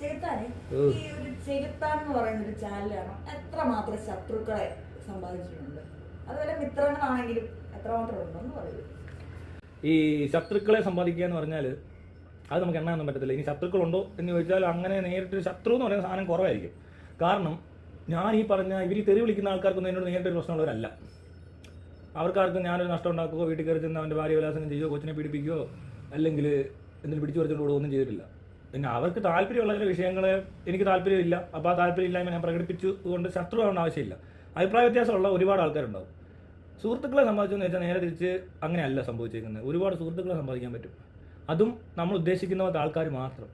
ചേട്ടാനെ ഈ ഒരു ചെകുത്താൻ എന്ന് പറയുന്ന ഒരു ചാനലാണ് എത്രമാത്രം ശത്രുക്കളെ സമ്പാദിച്ചിട്ടുണ്ട്, അതുപോലെ മിത്രങ്ങളാണെങ്കിലും എത്രമാത്രം ഉണ്ടെന്ന് പറയൂ. ഈ ശത്രുക്കളെ സമ്പാദിക്കുക എന്ന് പറഞ്ഞാൽ അത് നമുക്ക് എണ്ണാനൊന്നും പറ്റത്തില്ല. ഇനി ശത്രുക്കളുണ്ടോ എന്ന് ചോദിച്ചാൽ അങ്ങനെ നേരിട്ടൊരു ശത്രു എന്ന് പറയുന്ന സാധനം കുറവായിരിക്കും. കാരണം ഞാൻ ഈ പറഞ്ഞ ഇവർ തെറി വിളിക്കുന്ന ആൾക്കാർക്കൊന്നും എന്നോട് നേരിട്ടൊരു പ്രശ്നമുള്ളവരല്ല. അവർക്കാർക്കും ഞാനൊരു നഷ്ടം ഉണ്ടാക്കുകയോ വീട്ടിൽ കയറി ചെന്ന് അവൻ്റെ ഭാര്യ വിലാസം ചെയ്യുകയോ കൊച്ചിനെ പീഡിപ്പിക്കുകയോ അല്ലെങ്കിൽ എന്തെങ്കിലും പിടിച്ചു പറിച്ചുകൊണ്ടോ ഒന്നും ചെയ്തിട്ടില്ല. പിന്നെ അവർക്ക് താല്പര്യമുള്ള ചില വിഷയങ്ങളെ എനിക്ക് താല്പര്യമില്ല, അപ്പോൾ ആ താല്പര്യമില്ലായ്മ ഞാൻ പ്രകടിപ്പിച്ചുകൊണ്ട് ശത്രു ആവേണ്ട ആവശ്യമില്ല. അഭിപ്രായ വ്യത്യാസമുള്ള ഒരുപാട് ആൾക്കാരുണ്ടാവും. സുഹൃത്തുക്കളെ സമ്പാദിച്ചെന്ന് വെച്ചാൽ നേരെ തിരിച്ച് അങ്ങനെയല്ല സംഭവിച്ചിരിക്കുന്നത്. ഒരുപാട് സുഹൃത്തുക്കളെ സമ്പാദിക്കാൻ പറ്റും, അതും നമ്മൾ ഉദ്ദേശിക്കുന്ന പോലത്തെ ആൾക്കാർ മാത്രം.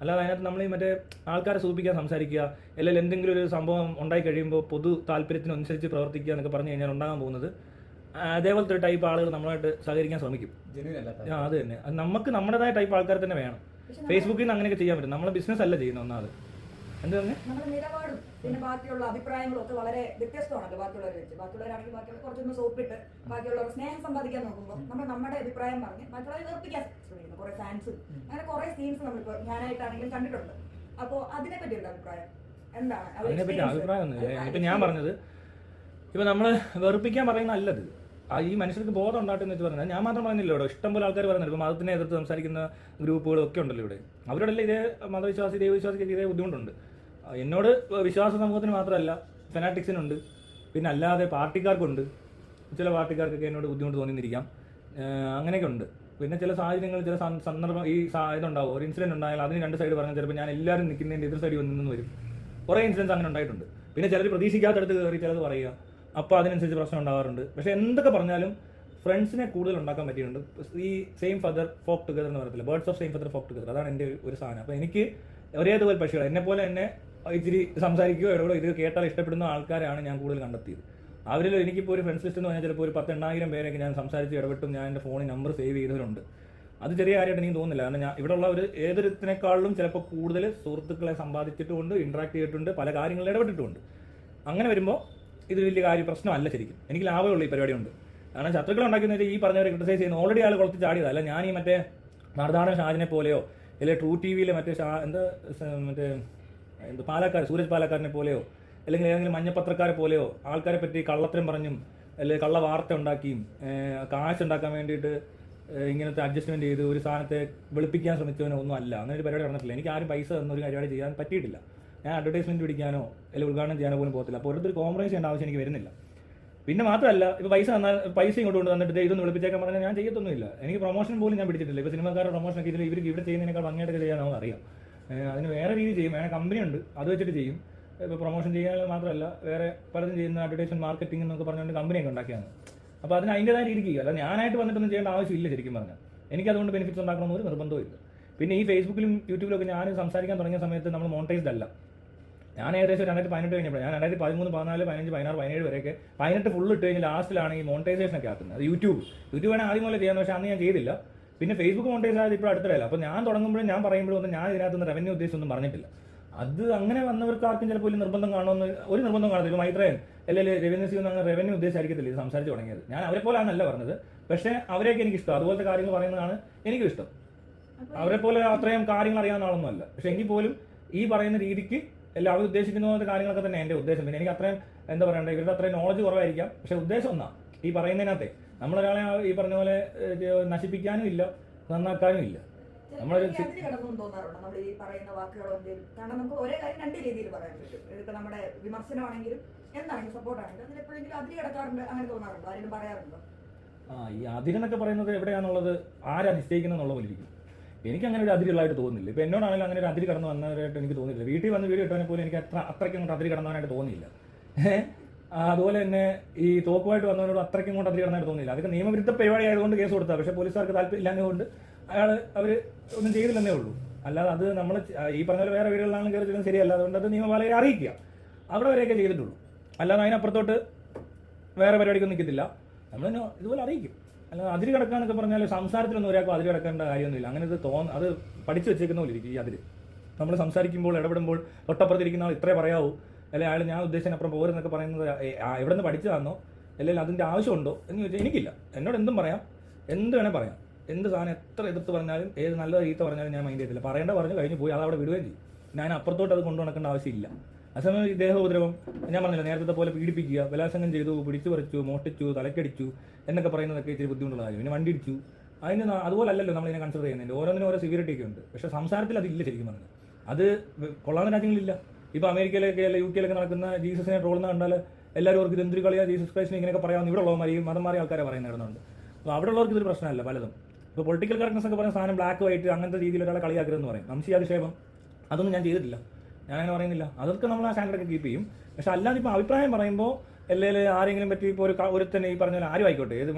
അല്ലാതെ അതിനകത്ത് നമ്മൾ ഈ മറ്റേ ആൾക്കാരെ സൂചിപ്പിക്കാൻ സംസാരിക്കുക, അല്ലെങ്കിൽ എന്തെങ്കിലും ഒരു സംഭവം ഉണ്ടായി കഴിയുമ്പോൾ പൊതു താല്പര്യത്തിനനുസരിച്ച് പ്രവർത്തിക്കുക എന്നൊക്കെ പറഞ്ഞു കഴിഞ്ഞാൽ ഉണ്ടാകാൻ പോകുന്നത് അതേപോലത്തെ ഒരു ടൈപ്പ് ആളുകൾ നമ്മളായിട്ട് സഹകരിക്കാൻ ശ്രമിക്കും. അത് തന്നെ, അത് നമുക്ക് നമ്മുടേതായ ടൈപ്പ് ആൾക്കാർ തന്നെ വേണം. ഫേസ്ബുക്കിൽ നിന്ന് അങ്ങനെയൊക്കെ ചെയ്യാൻ പറ്റും. നമ്മൾ ബിസിനസ് അല്ല ചെയ്യുന്നത്. ഒന്നാമത് എന്ത് തന്നെ നമ്മുടെ നിലപാടും പിന്നെ ബാക്കിയുള്ള അഭിപ്രായങ്ങളും ഒക്കെ വളരെ വ്യത്യസ്തമാണല്ലോ ബാക്കിയുള്ളവരെ വെച്ച്. ബാക്കിയുള്ളവരാണെങ്കിൽ ബാക്കിയുള്ള കുറച്ചൊന്ന് സോപ്പിട്ട് ബാക്കിയുള്ളവർ സ്നേഹം സമ്പാദിക്കാൻ നോക്കുമ്പോൾ നമ്മൾ നമ്മുടെ അഭിപ്രായം പറഞ്ഞ് ബാക്കിയുള്ളവരെ വേർപ്പിക്കാൻ ശ്രമിക്കുന്നു. കുറെ ഫാൻസും അങ്ങനെ കുറെ സീൻസ് നമ്മളിപ്പോൾ ഞാനായിട്ടാണെങ്കിലും കണ്ടിട്ടുണ്ട്. അപ്പോൾ അതിനെ പറ്റിയുള്ള അഭിപ്രായം എന്താണ്? അതിനെപ്പറ്റി അഭിപ്രായം ഒന്നുമില്ല. ഇപ്പം ഞാൻ പറഞ്ഞത് ഇപ്പം നമ്മൾ വെറുപ്പിക്കാൻ പറയുന്ന നല്ലത് ഈ മനുഷ്യർക്ക് ബോധം ഉണ്ടാട്ടെന്ന് വെച്ച് പറഞ്ഞാൽ ഞാൻ മാത്രം പറയുന്നില്ല. ഇവിടെ ഇഷ്ടംപോലെ ആൾക്കാർ പറയുന്നുണ്ട്. ഇപ്പോൾ മതത്തിനെ എതിർത്ത് സംസാരിക്കുന്ന ഗ്രൂപ്പുകളൊക്കെ ഉണ്ടല്ലോ ഇവിടെ. അവരോടെല്ലാം ഇതേ മതവിശ്വാസി ദൈവവിശ്വാസിക്ക് ഇതേ ബുദ്ധിമുട്ടുണ്ട്. എന്നോട് വിശ്വാസ സമൂഹത്തിന് മാത്രമല്ല, ഫെനാറ്റിക്സിനുണ്ട്, പിന്നെ അല്ലാതെ പാർട്ടിക്കാർക്കുണ്ട്. ചില പാർട്ടിക്കാർക്കൊക്കെ എന്നോട് ബുദ്ധിമുട്ട് തോന്നിയിരിക്കാം. അങ്ങനെയൊക്കെ ഉണ്ട്. പിന്നെ ചില സാഹചര്യങ്ങൾ ചില സന്ദർഭം ഈ ഇതുണ്ടാവും, ഒരു ഇൻസിഡൻറ്റ് ഉണ്ടായാൽ അതിന് രണ്ട് സൈഡ് പറഞ്ഞാൽ ചിലപ്പോൾ ഞാൻ എല്ലാവരും നിൽക്കുന്നതിൻ്റെ എതിർ സൈഡിൽ വന്നു വരും. കുറേ ഇൻസിഡൻസ് അങ്ങനെ ഉണ്ടായിട്ടുണ്ട്. പിന്നെ ചിലർ പ്രതീക്ഷിക്കാത്തടുത്ത് കയറി ചിലത് പറയുക, അപ്പോൾ അതിനനുസരിച്ച് പ്രശ്നം ഉണ്ടാകാറുണ്ട്. പക്ഷേ എന്തൊക്കെ പറഞ്ഞാലും ഫ്രണ്ട്സിനെ കൂടുതൽ ഉണ്ടാക്കാൻ പറ്റിയിട്ടുണ്ട്. ഈ സെയിം ഫെദർ ഫോക്ക് ടുഗദർ എന്ന് പറയത്തില്ല, birds of same feather folk together. അതാണ് എൻ്റെ ഒരു സാധനം. അപ്പോൾ എനിക്ക് ഒരേതുപോലെ പക്ഷികൾ എന്നെപ്പോലെ എന്നെ ഇച്ചിരി സംസാരിക്കുകയോ ഇടപെടോ ഇത് കേട്ടാൽ ഇഷ്ടപ്പെടുന്ന ആൾക്കാരാണ് ഞാൻ കൂടുതൽ കണ്ടെത്തിയത്. അവരിൽ എനിക്കിപ്പോൾ ഒരു ഫ്രണ്ട്സ് ലിസ്റ്റ് എന്ന് പറഞ്ഞാൽ ചിലപ്പോൾ ഒരു 10,000 പേരൊക്കെ ഞാൻ സംസാരിച്ച് ഇടപെട്ടും ഞാൻ എൻ്റെ ഫോണിൽ നമ്പർ സേവ് ചെയ്തവരുണ്ട്. അത് ചെറിയ കാര്യമായിട്ട് എനിക്ക് തോന്നുന്നില്ല. കാരണം ഞാൻ ഇവിടെ ഉള്ള ഒരു ഏതൊരുത്തിനേക്കാളും ചിലപ്പോൾ കൂടുതൽ സുഹൃത്തുക്കളെ സമ്പാദിച്ചിട്ടുമുണ്ട്, ഇൻട്രാക്ട് ചെയ്തിട്ടുണ്ട്, പല കാര്യങ്ങളിൽ ഇടപെട്ടിട്ടുമുണ്ട്. അങ്ങനെ വരുമ്പോൾ ഇത് വലിയ കാര്യം പ്രശ്നമല്ല. ശരിക്കും എനിക്ക് ലാഭമുള്ള ഈ പരിപാടിയുണ്ട്. കാരണം ശത്രുക്കൾ ഉണ്ടാക്കുന്നത് ഈ പറഞ്ഞവരെ ക്രിട്ടിസൈസ് ചെയ്യുന്ന ഓൾറെഡി ആൾ കുറച്ച് ചാടിയതല്ല. ഞാൻ ഈ മറ്റേ നാർദാടൻ ഷാജിനെ പോലെയോ അല്ലെങ്കിൽ ട്രൂ ടി വിയിലെ മറ്റേ പാലക്കാർ സൂരജ് പാലക്കാരനെ പോലെയോ അല്ലെങ്കിൽ ഏതെങ്കിലും മഞ്ഞപ്പത്രക്കാരെ പോലെയോ ആൾക്കാരെ പറ്റി കള്ളത്തരം പറഞ്ഞും അല്ലെങ്കിൽ കള്ള വാർത്ത ഉണ്ടാക്കിയും കാശ് ഉണ്ടാക്കാൻ വേണ്ടിയിട്ട് ഇങ്ങനത്തെ അഡ്ജസ്റ്റ്മെൻറ്റ് ചെയ്ത് ഒരു സാധനത്തെ വെളുപ്പിക്കാൻ ശ്രമിച്ചവനോ ഒന്നും അല്ല. അങ്ങനെ ഒരു പരിപാടി നടന്നിട്ടില്ല. എനിക്ക് ആരും പൈസ തന്നൊരു പരിപാടി ചെയ്യാൻ പറ്റിയിട്ടില്ല. ഞാൻ അഡ്വർടൈസ്മെൻറ്റ് പിടിക്കാനോ അല്ലെങ്കിൽ ഉദ്ഘാടനം ചെയ്യാനോ പോലും പോകത്തില്ല. അപ്പോൾ ഒരു കോംപ്രമൈസ് ചെയ്യേണ്ട ആവശ്യം എനിക്ക് വരുന്നില്ല. പിന്നെ മാത്രമല്ല, ഇപ്പോൾ പൈസ തന്നാൽ പൈസ ഇങ്ങോട്ട് കൊണ്ട് തന്നിട്ട് ഇതൊന്ന് വിളിപ്പിച്ചേക്കാൻ പറഞ്ഞാൽ ഞാൻ ചെയ്യത്തൊന്നുമില്ല. എനിക്ക് പ്രൊമോഷൻ പോലും ഞാൻ പിടിച്ചിട്ടില്ല. ഇപ്പോൾ സിനിമാക്കാരുടെ പ്രൊമോഷനൊക്കെ ഇതിൽ ഇവർക്ക് ഇവിടെ ചെയ്യുന്നതിനേക്കാൾ ഭംഗിയായിട്ടൊക്കെ ചെയ്യാൻ നമുക്ക് അറിയാം. അതിന് വേറെ രീതി ചെയ്യും, വേറെ കമ്പനി ഉണ്ട്, അത് വെച്ചിട്ട് ചെയ്യും. ഇപ്പോൾ പ്രൊമോഷൻ ചെയ്യാൻ മാത്രമല്ല വേറെ പലതും ചെയ്യുന്ന അഡ്വർടൈസ്മെൻറ്റ് മാർക്കറ്റിംഗ് എന്നൊക്കെ പറഞ്ഞുകൊണ്ട് കമ്പനിയൊക്കെ ഉണ്ടാക്കിയാണ്. അപ്പോൾ അതിന് അതിൻ്റെതായ രീതിക്ക് അല്ല ഞാനായിട്ട് വന്നിട്ടൊന്നും ചെയ്യേണ്ട ആവശ്യമില്ല. ശരിക്കും പറഞ്ഞാൽ എനിക്കതുകൊണ്ട് ബെനിഫിറ്റ്സ് ഉണ്ടാക്കണമെന്ന് ഒരു നിർബന്ധവും ഇല്ല. പിന്നെ ഈ ഫേസ്ബുക്കിലും യൂട്യൂബിലൊക്കെ ഞാൻ സംസാരിക്കാൻ തുടങ്ങിയ സമയത്ത് നമ്മൾ മോണിറ്റൈസ്ഡ് അല്ല. ഞാൻ ഏകദേശം 2018 കഴിഞ്ഞപ്പോൾ ഞാൻ 2013, 14, 15, 16, 17 വരെയൊക്കെ 18 ഫുൾ ഇട്ട് കഴിഞ്ഞ് ലാസ്റ്റിലാണ് ഈ മോണിറ്റൈസേഷൻ ഒക്കെ ആക്കുന്നത്. അത് യൂട്യൂബ് വേണേൽ ആദ്യം പോലെ ചെയ്യാൻ, പക്ഷേ അന്ന് ഞാൻ ചെയ്തില്ല. പിന്നെ ഫേസ്ബുക്ക് മോണിറ്റൈസ് ആയത് ഇപ്പോൾ അടുത്തിടയില്ല. അപ്പോൾ ഞാൻ തുടങ്ങുമ്പോഴും ഞാൻ പറയുമ്പോഴും ഒന്നും ഞാൻ ഇതിനകത്തുനിന്ന് റവന്യൂ ഉദ്ദേശിച്ചൊന്നും പറഞ്ഞിട്ടില്ല. അത് അങ്ങനെ വന്നവർക്ക് ആർക്കും ചിലപ്പോൾ ഒരു നിർബന്ധം കാണുമെന്ന് ഒരു നിർബന്ധം കാണത്തില്ല. മൈത്രയൻ അല്ലെങ്കിൽ റവന്യൂ ഒന്നും അങ്ങനെ റവന്യൂ ഉദ്ദേശിച്ചായിരിക്കത്തില്ല ഇത് സംസാരിച്ച് തുടങ്ങിയത്. ഞാൻ അവരെ പോലെയാണല്ല പറഞ്ഞത്, പക്ഷേ അവരെയൊക്കെ എനിക്കിഷ്ടം. അതുപോലത്തെ കാര്യങ്ങൾ പറയുന്നതാണ് എനിക്കും ഇഷ്ടം. അവരെ പോലെ അത്രയും കാര്യങ്ങൾ അറിയാവുന്ന ആളൊന്നും അല്ല. പക്ഷെ എങ്കിൽ പോലും ഈ പറയുന്ന രീതിക്ക് എല്ലാം അവർ ഉദ്ദേശിക്കുന്ന പോലത്തെ കാര്യങ്ങളൊക്കെ തന്നെ എൻ്റെ ഉദ്ദേശം. പിന്നെ എനിക്ക് അത്രയും എന്താ പറയണ്ടേ, ഇവരുടെ അത്രയും നോളജ് കുറവായിരിക്കാം. പക്ഷെ ഉദ്ദേശം ഒന്നാ ഈ പറയുന്നതിനകത്തെ നമ്മളൊരാളെ ഈ പറഞ്ഞ പോലെ നശിപ്പിക്കാനും ഇല്ല, നന്നാക്കാനും ഇല്ല. നമ്മളൊരു തോന്നാറുണ്ട് നമ്മൾ ഈ പറയുന്ന വാക്കുകളൊന്നും. കാരണം നമുക്ക് ഒരേ കാര്യം രണ്ട് രീതിയിൽ പറയാൻ പറ്റും. ഇതിപ്പോൾ നമ്മുടെ വിമർശനമാണെങ്കിലും എന്താണെങ്കിലും സപ്പോർട്ടാണെങ്കിലും അതിൽ എപ്പോഴെങ്കിലും അതിരി കിടക്കാറുണ്ട്. അങ്ങനെ തോന്നാറുണ്ടോ? ആരെങ്കിലും പറയാറുണ്ടോ? ഈ അതിരെന്നൊക്കെ പറയുന്നത് എവിടെയാണെന്നുള്ളത് ആരാ നിശ്ചയിക്കുന്നുള്ള പോലെ ഇരിക്കും. എനിക്ക് അങ്ങനെ ഒരു അതിരുള്ളതായിട്ട് തോന്നുന്നില്ല. ഇപ്പോൾ എന്നോടാണെങ്കിലും അങ്ങനെ ഒരു അതിരി കടന്നു വന്നവരായിട്ട് എനിക്ക് തോന്നിയില്ല. വീട്ടിൽ വന്ന് വീഡിയോ ഇട്ടവനെ പോലും എനിക്ക് അത്രയ്ക്കും കൊണ്ട് അതിരി കടന്നവനായിട്ട് തോന്നിയില്ല. അതുപോലെ തന്നെ ഈ തോക്കുമായിട്ട് വന്നവനോട് അത്രയ്ക്കും കൊണ്ട് അതിരി കടന്നായിട്ട് തോന്നിയില്ല. അതൊക്കെ നിയമവിരുദ്ധ പരിപാടി ആയതുകൊണ്ട് കേസ് കൊടുത്താൽ, പക്ഷേ പോലീസുകാർക്ക് താല്പര്യമില്ലാഞ്ഞതുകൊണ്ട് അവർ ഒന്നും ചെയ്തില്ലെന്നേ ഉള്ളൂ. അല്ലാതെ അത് നമ്മൾ ഈ പറഞ്ഞ പോലെ വേറെ വീടുകളിലാണ് കയറി ചെയ്യുന്നത് ശരിയല്ല. അതുകൊണ്ട് അത് നിയമപാലകരെ അറിയിക്കുക, അവിടെ വരെയൊക്കെ ചെയ്തിട്ടുള്ളൂ. അല്ലാതെ അതിനപ്പുറത്തോട്ട് വേറെ പരിപാടിക്കൊന്നും നിൽക്കത്തില്ല. നമ്മൾ ഇതുപോലെ അറിയിക്കും. അല്ലാതെ അതിര് കിടക്കാന്നൊക്കെ പറഞ്ഞാൽ സംസാരത്തിലൊന്നും ഒരാൾക്കും അതിര് കിടക്കേണ്ട കാര്യമൊന്നുമില്ല. അങ്ങനെ അത് പഠിച്ചു വെച്ചേക്കുന്ന പോലെ ഇരിക്കും. ഈ അതിര് നമ്മൾ സംസാരിക്കുമ്പോൾ ഇടപെടുമ്പോൾ തൊട്ടപ്പുറത്തിരിക്കുന്ന ആൾ ഇത്രേ പറയാവൂ, അല്ലെങ്കിൽ അയാൾ ഞാൻ ഉദ്ദേശിച്ചതിനപ്പുറം പോരെന്നൊക്കെ പറയുന്നത് എവിടെ നിന്ന് പഠിച്ചതാണോ അല്ലെങ്കിൽ അതിൻ്റെ ആവശ്യമുണ്ടോ എന്ന് ചോദിച്ചാൽ എനിക്കില്ല. എന്നോട് എന്തും പറയാം, എന്ത് വേണേൽ പറയാം. എന്ത് സാധനം എത്ര എതിർത്ത് പറഞ്ഞാലും ഏത് നല്ല ചീത്ത പറഞ്ഞാലും ഞാൻ മൈൻഡ് ചെയ്തില്ല. പറയേണ്ട പറഞ്ഞു കഴിഞ്ഞ് പോയി, അതവിടെ വിടുകയും ചെയ്യും. ഞാൻ അപ്പുറത്തോട്ട് അത് കൊണ്ടു നടക്കേണ്ട ആവശ്യമില്ല. അതേസമയം ഈ ദേഹോപദ്രവം ഞാൻ പറഞ്ഞില്ല, നേരത്തെ പോലെ പീഡിപ്പിക്കുക, ബലാത്സംഗം ചെയ്തു, പിടിച്ചു പറിച്ചു, മോഷ്ടിച്ചു, തലക്കടിച്ചു എന്നൊക്കെ പറയുന്നതൊക്കെ ഇച്ചിരി ബുദ്ധിമുട്ടുള്ള കാര്യം. പിന്നെ വണ്ടി ഇടിച്ചു, അതിന് അതുപോലെ അല്ലല്ലോ നമ്മളിതിനെ കൺസിഡർ ചെയ്യുന്നത്. ഓരോന്നിനും ഓരോ സിവിയറിറ്റി ഒക്കെ ഉണ്ട്. പക്ഷേ സംസാരത്തിൽ അതില്ല. ശരിക്കും പറഞ്ഞാൽ അത് കൊള്ളാവുന്ന രാജ്യങ്ങളിലില്ല. ഇപ്പോൾ അമേരിക്കയിലൊക്കെ അല്ല UK-യിലൊക്കെ നടക്കുന്ന ജീസസിനെ ട്രോളുന്ന കണ്ടാൽ എല്ലാവരും അവർക്ക് ഇതെന്തൊരു കളിയാണ്, ജീസസ് ക്രൈസ്റ്റിനെ ഇങ്ങനെയൊക്കെ പറയാമെന്ന് ഇവിടെ ഉള്ളവന്മാർ ഈ മതം മാറിയ ആൾക്കാരെ പറയുന്നുണ്ട്. അപ്പോൾ അവിടെ ഉള്ളവർക്ക് ഇതൊരു പ്രശ്നമല്ല പലതും. ഇപ്പോൾ പൊളിറ്റിക്കൽ കറക്റ്റ്നസ് ഒക്കെ പറയുന്ന സാധനം ബ്ലാക്ക് വൈറ്റ് അങ്ങനത്തെ രീതിയിൽ ഒരാളെ കളിയാക്കരുതെന്ന് പറയും. വംശീയാധിക്ഷേപം അതൊന്നും ഞാൻ ചെയ്തിട്ടില്ല, ഞാനങ്ങനെ പറയുന്നില്ല. അതൊക്കെ നമ്മൾ ആ സ്റ്റാൻഡേർഡൊക്കെ കീപ്പ് ചെയ്യും. പക്ഷെ അല്ലാതെ ഇപ്പോൾ അഭിപ്രായം പറയുമ്പോൾ അല്ലെങ്കിൽ ആരെങ്കിലും പറ്റി ഇപ്പോൾ ഒരുത്തന്നെ ഈ പറഞ്ഞ ആരും ആയിക്കോട്ടെ, ഏത്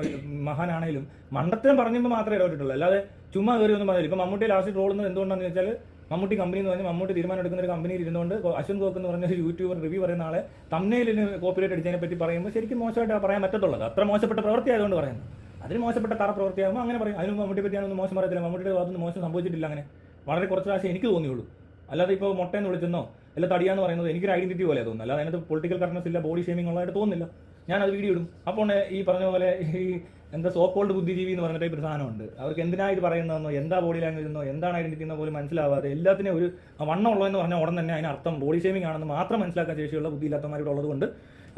മഹാനാണെങ്കിലും മണ്ടത്തരം പറഞ്ഞപ്പോൾ മാത്രമേ ഇടപെട്ടിട്ടുള്ളൂ. അല്ലാതെ ചുമ്മാ കയറി ഒന്നും പറഞ്ഞില്ല. ഇപ്പോൾ മമ്മൂട്ടി ലാസ്റ്റ് ട്രോളുന്നത് എന്തുകൊണ്ടാണെന്ന് വെച്ചാൽ മമ്മൂട്ടി കമ്പനി എന്ന് പറഞ്ഞാൽ മമ്മൂട്ടി തീരുമാനം എടുക്കുന്ന ഒരു കമ്പനിയിൽ ഇരുന്നുകൊണ്ട് അശ്വന്ത് ഗോക്ക് എന്ന് പറഞ്ഞ ഒരു യൂട്യൂബർ റിവ്യൂ പറയുന്ന ആളെ തമ്മിലിന് കോപ്പിറൈറ്റ് അടിച്ചതിനെ പറ്റി പറയുമ്പോൾ ശരിക്കും മോശമായിട്ട് പറയാൻ പറ്റത്തുള്ളത്. അത്ര മോശപ്പെട്ട പ്രവൃത്തി ആയതുകൊണ്ട് പറയുന്നത്. അതിന് മോശപ്പെട്ട തറ പ്രവൃത്തിയാകുമ്പോൾ അങ്ങനെ പറയും. അതിന് മമ്മൂട്ടി പറ്റിയാണെന്ന് മോശം പറയത്തില്ല. മമ്മൂട്ടിയുടെ ഭാഗത്തുനിന്ന് മോശം സംഭവിച്ചിട്ടില്ല. അങ്ങനെ വളരെ കുറച്ച് പ്രാവശ്യം എനിക്ക് തോന്നിയുള്ളൂ. അല്ലാതെ ഇപ്പോൾ മുട്ടയെന്ന് വിളിച്ചെന്നോ അല്ല തടിയാന്ന് പറയുന്നത് എനിക്കൊരു ഐഡന്റിറ്റി പോലെ തോന്നുന്നു. അല്ലാതെ അതിനകത്ത് പൊളിറ്റിക്കൽ കറക്റ്റ്നസ് ഇല്ല, ബോഡി ഷേമിംഗ് ഉള്ളതായിട്ട് തോന്നുന്നില്ല. ഞാനത് വീഡിയോ ഇടും. അപ്പോൾ ഈ പറഞ്ഞ പോലെ ഈ എന്താ സോക്കോൾഡ് ബുദ്ധിജീവി എന്ന് പറഞ്ഞ ടൈപ്പ് ഒരു സാധനമുണ്ട്. അവർക്ക് എന്തിനാ ഇത് പറയുന്നതെന്നോ എന്താ ബോഡി ലാംഗ്വേജ് എന്നോ എന്താണ് ഐഡന്റിറ്റി എന്നോ പോലും മനസ്സിലാവാതെ എല്ലാത്തിനും ഒരു വണ്ണം ഉള്ളതെന്ന് പറഞ്ഞാൽ ഉടൻ തന്നെ അതിനർത്ഥം ബോഡി ഷേമിംഗ് ആണെന്ന് മാത്രം മനസ്സിലാക്കാൻ ശേഷിയുള്ള ബുദ്ധിയില്ലാത്തമാരുടെ ഉള്ളതുകൊണ്ട്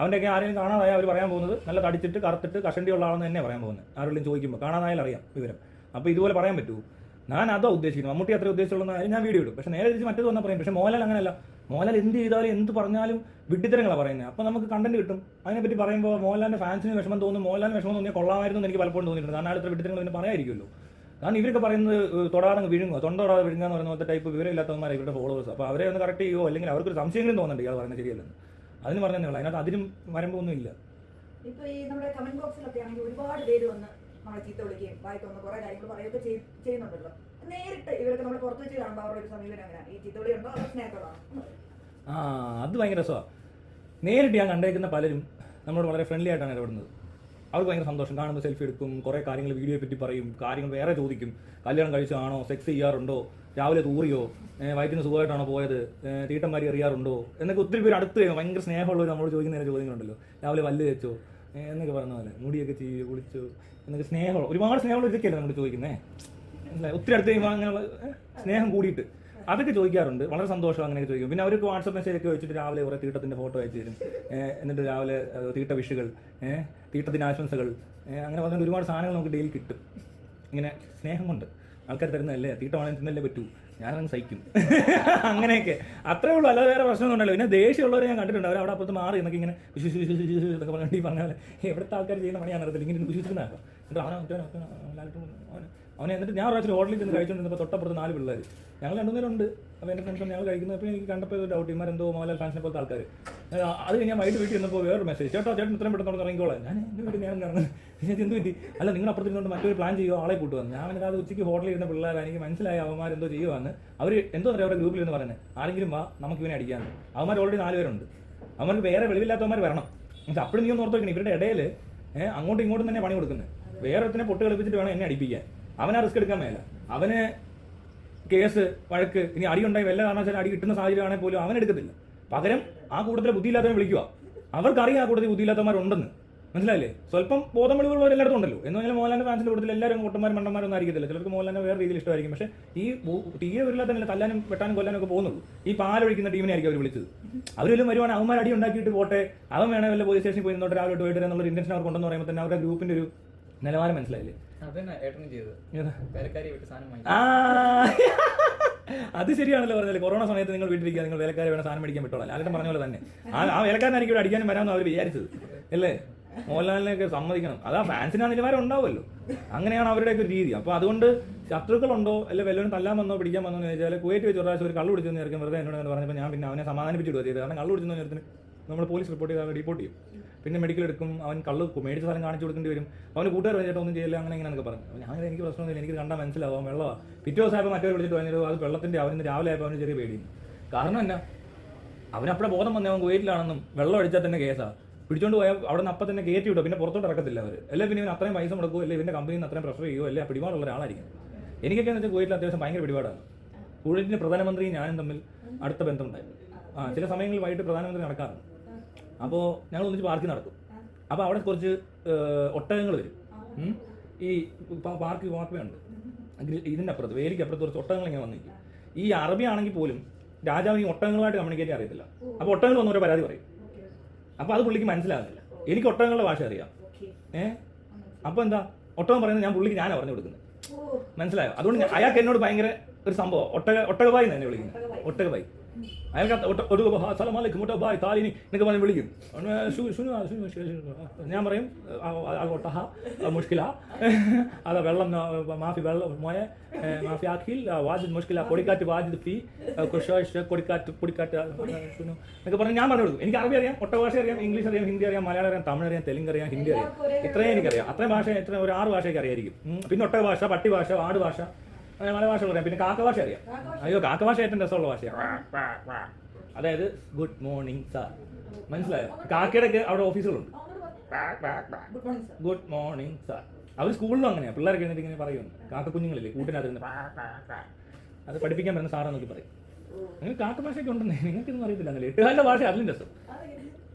അവൻ്റെയൊക്കെ ആരെങ്കിലും കാണാതായ അവർ പറയാൻ പോകുന്നത് നല്ല തടിച്ചിട്ട് കറുത്തിട്ട് കഷണ്ടിയുള്ള ആളെന്ന് തന്നെ പറയാൻ പോകുന്നത്. ആരെങ്കിലും ചോദിക്കുമ്പോൾ കാണാതായാലും അറിയാം വിവരം. അപ്പോൾ ഇതുപോലെ പറയാൻ പറ്റുമോ? ഞാൻ അതോ ഉദ്ദേശിക്കുന്നു. മമ്മൂട്ടി അത്ര ഉദ്ദേശിച്ചുള്ള ഞാൻ വീഡിയോ ഇടും. പക്ഷേ നേരെ തിരിച്ച് മറ്റേത് വന്നാൽ പറയും. പക്ഷേ മോഹൻലാൽ അങ്ങനെയല്ല. മോഹൻലാൽ എന്ത് ചെയ്താലും എന്ത് പറഞ്ഞാലും വിഡ്ഢിത്തരങ്ങളാണ് പറയുന്നത്. അപ്പോൾ നമുക്ക് കണ്ടന്റ് കിട്ടും. അതിനെപ്പറ്റി പറയുമ്പോൾ മോഹൻലാലിന്റെ ഫാൻസിന് വിഷമം തോന്നും. മോഹൻലാലിന് വിഷമം തോന്നിയാൽ കൊള്ളാമായിരുന്നു എന്ന് എനിക്ക് പലപ്പോഴും തോന്നിയിട്ടുണ്ട്. കാരണം ആൾ ഇത്ര വിഡ്ഢിത്തരങ്ങൾ പിന്നെ പറയാതിരിക്കുമല്ലോ. കാരണം ഇവരൊക്കെ പറയുന്നത് തൊടാതെ വിഴുങ്ങുക, തൊണ്ടോടാതെ വിഴുങ്ങുക എന്ന് പറയുന്ന പോലത്തെ ടൈപ്പ് വിവരമില്ലാത്തവന്മാരെ ഇവരുടെ ഫോളോവേഴ്സ്. അപ്പോൾ അവരെ ഒന്ന് കറക്റ്റ് ചെയ്യുമോ അല്ലെങ്കിൽ അവർക്കൊരു സംശയങ്ങളും തോന്നുന്നുണ്ട് ഇയാൾ പറയുന്നത് ശരിയല്ലെന്ന്. അതിന് പറഞ്ഞതേ ഉള്ളൂ. അതിനകത്ത് അതിനും വരുമ്പോൾ ഇല്ല. ഇപ്പൊ ഈ നമ്മുടെ കമന്റ് ബോക്സിലൊക്കെ ആണെങ്കിൽ ഒരുപാട് പേര് വന്ന് നമ്മളെ ചീത്ത വിളിക്കുകയും വായിക്കൊന്ന് കുറെ കാര്യങ്ങൾ പറയുകയൊക്കെ ചെയ്യുന്നുണ്ടല്ലോ. നേരിട്ട് ഇവരൊക്കെ നമ്മൾ പുറത്ത് വെച്ച് കാണുമ്പോൾ അവരുടെ ഒരു സമീപനം അങ്ങനെ ഈ ചീത്ത വിളി ഉണ്ടോ അതോ സ്നേഹത്തോടാണോ? അത് ഭയങ്കര രസമാണ്. നേരിട്ട് ഞാൻ കണ്ടേക്കുന്ന പലരും നമ്മളോട് വളരെ ഫ്രണ്ട്ലി ആയിട്ടാണ് ഇടപെടുന്നത്. അവർക്ക് ഭയങ്കര സന്തോഷം. കാണുമ്പോൾ സെൽഫി എടുക്കും, കുറേ കാര്യങ്ങൾ വീഡിയോയെ പറ്റി പറയും, കാര്യങ്ങൾ വേറെ ചോദിക്കും. കല്യാണം കഴിച്ചാണോ, സെക്സ് ചെയ്യാറുണ്ടോ, രാവിലെ തൂറിയോ, വയറ്റിന് സുഖമായിട്ടാണോ പോയത്, തീട്ടന്മാരി എറിയാറുണ്ടോ എന്നൊക്കെ ഒത്തിരി പേര് അടുത്ത് ഭയങ്കര സ്നേഹമുള്ളവർ നമ്മളോട് ചോദിക്കുന്ന ചോദ്യങ്ങളുണ്ടല്ലോ. രാവിലെ പല്ല് വെച്ചോ എന്നൊക്കെ പറഞ്ഞ പോലെ, മുടിയൊക്കെ ചെയ്യോ, കുളിച്ചോ എന്നൊക്കെ സ്നേഹമുള്ള ഒരുപാട് സ്നേഹമുള്ള ഇതൊക്കെയല്ലേ നമ്മൾ ചോദിക്കുന്നത്. ഒത്തിരി അടുത്ത് കഴിയുമ്പോൾ അങ്ങനെയുള്ള സ്നേഹം കൂടിയിട്ട് അതൊക്കെ ചോദിക്കാറുണ്ട്. വളരെ സന്തോഷം അങ്ങനെയൊക്കെ ചോദിക്കും. പിന്നെ അവർക്ക് വാട്സപ്പ് മെസ്സേജൊക്കെ വെച്ചിട്ട് രാവിലെ കുറേ തീട്ടത്തിൻ്റെ ഫോട്ടോ അയച്ചു തരും. എന്നിട്ട് രാവിലെ തീട്ട വിഷുകൾ, തീട്ടത്തിന് ആശംസകൾ, അങ്ങനെ പറഞ്ഞിട്ട് ഒരുപാട് സാധനങ്ങൾ നമുക്ക് ഡെയിലി കിട്ടും. ഇങ്ങനെ സ്നേഹം കൊണ്ട് ആൾക്കാർ തരുന്നതല്ലേ, തീട്ടമാണെങ്കിൽ തിന്നല്ലേ പറ്റൂ, ഞാനങ്ങ് സഹിക്കും. അങ്ങനെയൊക്കെ അത്രേ ഉള്ളൂ. അല്ലാതെ വേറെ പ്രശ്നമൊന്നും ഉണ്ടല്ലോ. പിന്നെ ദേഷ്യമുള്ളവരെ ഞാൻ കണ്ടിട്ടുണ്ട്. അവർ അവിടെ അപ്പുറത്ത് മാറി എന്നൊക്കെ ഇങ്ങനെ എന്നൊക്കെ പറഞ്ഞിട്ട് പറഞ്ഞ പോലെ എവിടുത്തെ ആൾക്കാർ ചെയ്യുന്ന പണിയാണ് അറിയത്തില്ല. ഇങ്ങനെ വിശ്വസിക്കുന്നതാക്കാം. എന്നിട്ട് അവനെ എന്നിട്ട് ഞാൻ പ്രാവശ്യം ഹോട്ടലിൽ ചെന്ന് കഴിച്ചുകൊണ്ടിരുന്നപ്പോൾ തൊട്ടപ്പുറത്ത് 4 പിള്ളേർ, ഞങ്ങൾ 2 നേരമുണ്ട്. അപ്പോൾ എൻ്റെ ഫ്രണ്ട്സ് ഞങ്ങൾ കഴിക്കുന്നപ്പോൾ എനിക്ക് കണ്ടപ്പോൾ ഒരു ഡൗട്ട്, ഇമാരെന്തോ മോഹൻലാൽ ഫാൻസിനെ പോലത്തെ ആൾക്കാർ. അത് ഞാൻ വൈകിട്ട് വീട്ടിൽ വന്നപ്പോൾ വേറൊരു മെസ്സേജ്, ചേട്ടൻ ഇത്രയും പെട്ടെന്ന് ഇറങ്ങിക്കോളാം. ഞാൻ എൻ്റെ വീട്ടിൽ ഞാൻ ഇറങ്ങുന്നത് എന്ത് പറ്റി, അല്ല നിങ്ങൾ അപ്പുറത്തിരുന്നുകൊണ്ട് മറ്റൊരു പ്ലാൻ ചെയ്യുമോ, ആളെ കൂട്ടുവന്ന്. ഞാൻ അത് ഉച്ചയ്ക്ക് ഹോട്ടലിൽ ഇരുന്ന പിള്ളേർ, എനിക്ക് മനസ്സിലായ അവന്മാരെന്തോ ചെയ്യുവാന്ന്. അവർ എന്തോ അറിയാം അവരുടെ ഗ്രൂപ്പിൽ എന്ന് പറയുന്നത്, ആരെങ്കിലും വാ നമുക്ക് ഇവനെ അടിക്കാമെന്ന്. അവന്മാർ ഓൾറെഡി 4 പേരുണ്ട്. അവന്മാർക്ക് വേറെ വെളിവില്ലാത്തവന്മാർ വരണം. പക്ഷെ അപ്പോഴും നീ ഒന്ന് ഓർത്ത് വെക്കണം, ഇവരുടെ ഇടയിൽ അങ്ങോട്ടും ഇങ്ങോട്ടും തന്നെ പണി കൊടുക്കുന്നത്. വേറെ ഒരുത്തിനെ പൊട്ട് കളിപ്പിച്ചിട്ട് വേണം എന്നെ അടിപ്പിക്കാൻ. അവനാ റിസ്ക് എടുക്കാൻ മേല. അവന് കേസ് വഴക്ക് ഇനി അടി ഉണ്ടായി വല്ല കാരണവശാലും അടി കിട്ടുന്ന സാഹചര്യമാണെങ്കിൽ പോലും അവൻ എടുക്കത്തില്ല. പകരം ആ കൂട്ടത്തിലെ ബുദ്ധിയില്ലാത്തവനെ വിളിക്കുക. അവർക്കറിയാം ആ കൂട്ടത്തിൽ ബുദ്ധിയില്ലാത്തവന്മാരുണ്ടെന്ന്. മനസ്സിലായില്ലേ? സ്വല്പം ബോധം വെളിവുള്ളവർ എല്ലായിടത്തും ഉണ്ടല്ലോ. എന്ന് പറഞ്ഞാൽ മോഹൻലാലിന്റെ ഫാൻസിന്റെ കൂട്ടത്തിൽ എല്ലാവരും പൊട്ടന്മാരും മണ്ടന്മാരൊന്നും ആയിരിക്കത്തില്ല. ചിലർക്ക് മോഹൻലാലിനെ വേറെ രീതിയിൽ ഇഷ്ടമായിരിക്കും. പക്ഷേ ഈ തീരെ വരില്ലാത്തല്ല തല്ലാനും വെട്ടാനും കൊല്ലാനും ഒക്കെ പോകുന്നുള്ളൂ. ഈ പാലൊഴിക്കുന്ന ടീമിനെ ആയിരിക്കും അവർ വിളിച്ചത്. അവരെല്ലാം വരുവാണ് അവന്മാർ അടി ഉണ്ടാക്കിയിട്ട് പോട്ടെ, അവൻ വേണേ വല്ല പോലീസ് സ്റ്റേഷനിൽ പോയി നിന്നോട്ട് രാവിലെ പോയിട്ട് എന്നുള്ള ഇന്റൻഷൻ അവർ കൊണ്ടെന്ന് പറയുമ്പോൾ തന്നെ അവരുടെ ഗ്രൂപ്പിന്റെ ഒരു നിലവാരം മനസ്സിലായില്ലേ? അത് ശരിയാണല്ലോ പറഞ്ഞാൽ. കൊറോണ സമയത്ത് നിങ്ങൾ വീട്ടിലിരിക്കുക, നിങ്ങൾ വേലക്കാരെ വേണം സാധനം മേടിക്കാൻ പറ്റുള്ളൂ. ലാലേട്ടൻ പറഞ്ഞ പോലെ തന്നെ ആ വേലക്കാരനായിരിക്കും ഇവിടെ അടിക്കാനും വരാമെന്ന് അവർ വിചാരിച്ചത് അല്ലേ? മോഹൻലാലിനെയൊക്കെ സമ്മതിക്കണം. അതാ ഫാൻസിന് ആ നിലവാരം ഉണ്ടാവുമല്ലോ. അങ്ങനെയാണ് അവരുടെയൊക്കെ ഒരു രീതി. അപ്പോൾ അതുകൊണ്ട് ശത്രുക്കളുണ്ടോ അല്ലെ വല്ലവരും തല്ലാൻ വന്നോ പിടിക്കാൻ വന്നോ എന്ന് ചോദിച്ചാൽ കുവൈറ്റ് വെച്ച് ഒരു പ്രാവശ്യം ഒരു കള്ളു പിടിച്ചെന്ന് ചേർക്കും വെറുതെ എന്നോട് പറഞ്ഞപ്പോൾ ഞാൻ പിന്നെ അവനെ സമാധാനിപ്പിച്ചിടുക ചെയ്തത്. കാരണം കള്ളു പിടിച്ചെന്ന് ചേർത്തിന് നമ്മൾ പോലീസ് റിപ്പോർട്ട് ചെയ്ത് ഡിപ്പോർട്ട് ചെയ്യും. പിന്നെ മെഡിക്കൽ എടുക്കും. അവൻ കള്ള് മേടിച്ച സ്ഥലം കാണിച്ചു കൊടുക്കേണ്ടി വരും. അവന് കൂട്ടുകാർ വെച്ചിട്ട് ഒന്നും ചെയ്യില്ല, അങ്ങനെ ഇങ്ങനെയൊക്കെ പറഞ്ഞു. ഞാൻ എനിക്ക് പ്രശ്നമൊന്നുമില്ല, എനിക്ക് കണ്ടാൽ മനസ്സിലാവും വെള്ളമാണ്. പിറ്റേ ദിവസമായപ്പോൾ മറ്റൊരു വിളിച്ചിട്ട് പറഞ്ഞത് അത് വെള്ളത്തിൻ്റെ അവന് രാവിലെ ആയപ്പോൾ അവന് ചെറിയ പേടിയും. കാരണം എന്നാ അവനപ്പോഴെ ബോധം വന്നേ അവൻ കുവൈറ്റിലാണെന്നും വെള്ളം അടിച്ചാൽ തന്നെ കേസാണ്. പിടിച്ചോണ്ട് പോയാൽ അവിടെ നിന്ന് അപ്പം തന്നെ കയറ്റി വിട്ടോ, പിന്നെ പുറത്തോട്ട് ഇറക്കത്തില്ല അവർ. അല്ലെ പിന്നെ ഇവൻ അത്രയും പൈസ മുടക്കുമോ, അല്ലെ ഇവൻ്റെ കമ്പനിയിൽ നിന്ന് അത്രയും പ്രഷർ ചെയ്യുമോ, അല്ലെ പിടിപാടുള്ള ഒരാളായിരിക്കും. എനിക്കൊക്കെ എന്ന് വെച്ചാൽ കുവൈറ്റിൽ അത്യാവശ്യം ഭയങ്കര പിടിപാടാണ്. കുവൈറ്റിൻ്റെ പ്രധാനമന്ത്രിയും ഞാനും തമ്മിൽ അടുത്ത ബന്ധമുണ്ടായിരുന്നു. ചില സമയങ്ങളിൽ വൈകിട്ട് പ്രധാനമന്ത്രി നടക്കാറുണ്ട്. അപ്പോൾ ഞങ്ങൾ ഒന്നിച്ച് പാർക്കിൽ നടക്കും. അപ്പോൾ അവിടെ കുറച്ച് ഒട്ടകങ്ങൾ വരും. ഈ പാർക്ക് വാർപ്പയുണ്ട് ഇതിൻ്റെ അപ്പുറത്ത്, വേലിക്ക് അപ്പുറത്ത് കുറച്ച് ഒട്ടകങ്ങൾ ഇങ്ങനെ വന്നിരിക്കും. ഈ അറബി ആണെങ്കിൽ പോലും രാജാവിന് ഈ ഒട്ടകങ്ങളുമായിട്ട് കമ്മ്യൂണിക്കേറ്റ് അറിയത്തില്ല. അപ്പോൾ ഒട്ടകങ്ങൾ വന്നവരെ പരാതി പറയും. അപ്പോൾ അത് പുള്ളിക്ക് മനസ്സിലാകുന്നില്ല. എനിക്ക് ഒട്ടകങ്ങളുടെ ഭാഷ അറിയാം. അപ്പോൾ എന്താ ഒട്ടകം പറയുന്നത് ഞാനാണ് പറഞ്ഞു കൊടുക്കുന്നത്. മനസ്സിലായോ? അതുകൊണ്ട് അയാൾക്ക് എന്നോട് ഭയങ്കര ഒരു സംഭവം ഒട്ടകബായി തന്നെ വിളിക്കുന്നത്. ഒട്ടകബായി അയാൾക്ക് സലാമലൈക്കും ഒട്ടകബായി താലിനി എന്നൊക്കെ പറഞ്ഞ് വിളിക്കും. ഞാൻ പറയും ഒട്ടഹ മുഷ്കില അതാ വെള്ളം മാഫി വെള്ളം മോയെ മാഫി ആഖിൽ വാജിദ് മുഷ്കില കൊടിക്കാറ്റ് വാജിദ് ഫി പൊടിക്കാറ്റ് എന്നൊക്കെ പറഞ്ഞ് ഞാൻ പറഞ്ഞു കൊടുക്കും. എനിക്ക് അറബി അറിയാം, ഒട്ടഭാഷ അറിയാം, ഇംഗ്ലീഷ് അറിയാം, ഹിന്ദി അറിയാം, മലയാളം അറിയാം, തമിഴ് അറിയാം, തെലുങ്ക് അറിയാം, ഹിന്ദി അറിയാം. ഇത്രയും എനിക്കറിയാം. അത്രയും ഭാഷ ഒരു 6 ഭാഷയൊക്കെ അറിയായിരിക്കും. പിന്നെ ഒട്ടക ഭാഷ, പട്ടി ഭാഷ, ആട് ഭാഷ, അങ്ങനെ പല ഭാഷകൾ അറിയാം. പിന്നെ കാക്ക ഭാഷ അറിയാം. അയ്യോ കാക്ക ഭാഷ ഏറ്റവും രസമുള്ള ഭാഷയാണ്. അതായത് ഗുഡ് മോർണിംഗ് സാർ. മനസ്സിലായോ? കാക്കയുടെ ഒക്കെ അവിടെ ഓഫീസുകളുണ്ട്. Good morning sir. അവർ സ്കൂളിലും അങ്ങനെയാണ്. പിള്ളേർക്ക് എഴുന്നേറ്റ് ഇങ്ങനെ പറയുന്നു. കാക്ക കുഞ്ഞുങ്ങളില്ലേ കൂട്ടിനകത്ത് അത് പഠിപ്പിക്കാൻ പറ്റുന്ന സാറെന്നൊക്കെ പറയും. അങ്ങനെ കാക്ക ഭാഷയൊക്കെ ഉണ്ടെന്നേ. നിങ്ങൾക്കൊന്നും അറിയത്തില്ല. എന്നല്ലേ 8 ഭാഷ അതിലും രസം.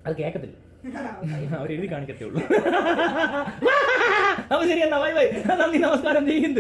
അത് കേൾക്കത്തില്ല, അവരെഴുതി കാണിക്കത്തേ ഉള്ളൂ. അപ്പൊ ശരി, എന്നാ ബൈ ബൈ. നന്ദി, നമസ്കാരം, ജയ് ഹിന്ദ്.